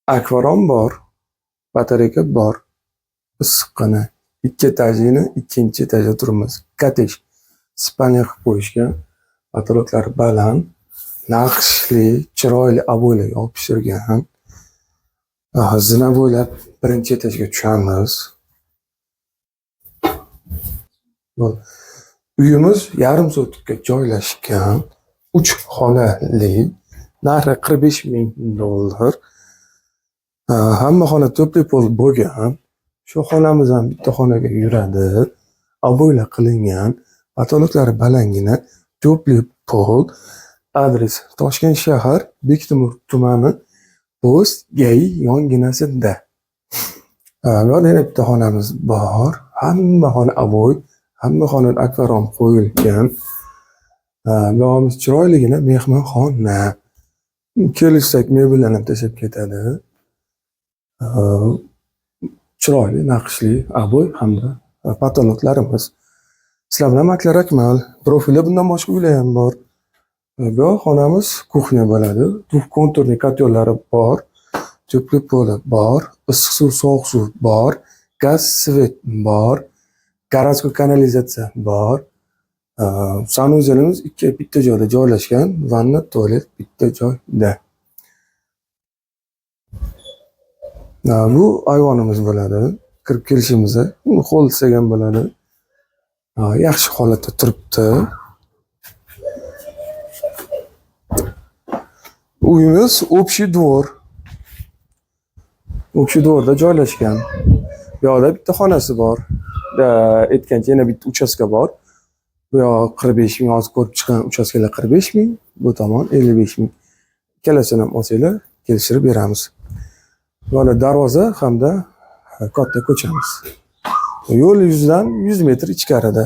Akvaron bor, batareyka bor, issiqqina. Ikki etajini ikkinchi etajda turibmiz. Kottej spalnya qilib qo'yishgan. Потолоклari baland, naqshli, chiroyli ob'ylar yopishtirgan. Zina bo'ylab birinchi etajga tushamiz. Uyimiz yarim sotikka joylashgan. 3 xonali, narxi $45,000. Hamma xona to'pli pol bo'lgan. Shu xonamiz ham bitta xonaga yuradi. Ob'ylar qilingan, patoloklari balandgina, to'pli pol. Adres Toshkent shahar, Bektemir tumani, Post Gay yonginasida. Yana bitta xonamiz bor. Hamma xona ob'y, hamma xona akvaron qo'yilgan. Yo'imiz chiroyligina mehmonxona. Kelishsak mebellarni ham tashlab ketadi. Chiroyli, naqshli ob'y hamda patologlarimiz. Sizlar bilan Maklar Akmal. Profilda bundan boshqa uylar ham bor. Bu xonamiz kuxnya bo'ladi. Konturli kotyonlari bor. To'pli poli bor. Issiq suv, sovuq suv bor. Gaz, svet bor. Garajga kanalizatsiya bor. Sanuzelimiz bitta joyda joylashgan. Vanna, tualet bitta joyda. Bu ayvonimiz bo'ladi. Kirib kelishimizda qo'l silgan bo'ladi. Yaxshi holatda turibdi. Uyimiz общий двор. Общий dvorda joylashgan. Bu yoqda bitta xonasi bor. Aytgancha yana bitta uchastka bor. Bu yoq 45,000, hozir ko'rib chiqqan uchastkalar 45,000, bu tomon 55,000. Ikkalasini ham olsanglar kelishtirib beramiz. Mana darvoza hamda katta ko'chamiz. Yo'l yuzidan 100 metr ichkarida.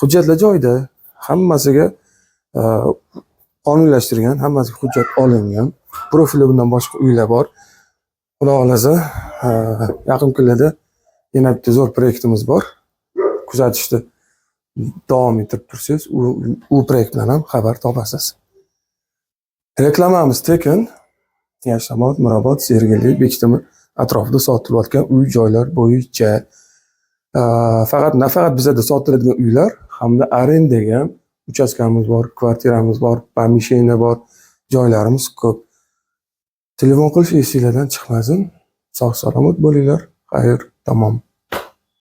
Hujjatlar joyida, hammasiga qonunlashtirgan, hammasiga hujjat olingan. Profilda bundan boshqa uylar bor. Xudo xolasa, yaqin kunlarda yana bitta zo'r proyektimiz bor. Kuzatishni davom ettirib tursangiz, u proyektdan ham xabar topasiz. Reklamamiz tekin. Yashnobod, Mirobod, Sergeli, Bektemir atrofida sotilayotgan uy-joylar bo'yicha. Nafaqat bizda sotiladigan uylar, hamda arendaga ham uchastkamiz bor, kvartiramiz bor, pomeshchение bor, joylarimiz ko'p. Telefon qilish esingizdan chiqmasin. Sog' salomat bo'linglar. Xayr, tamom.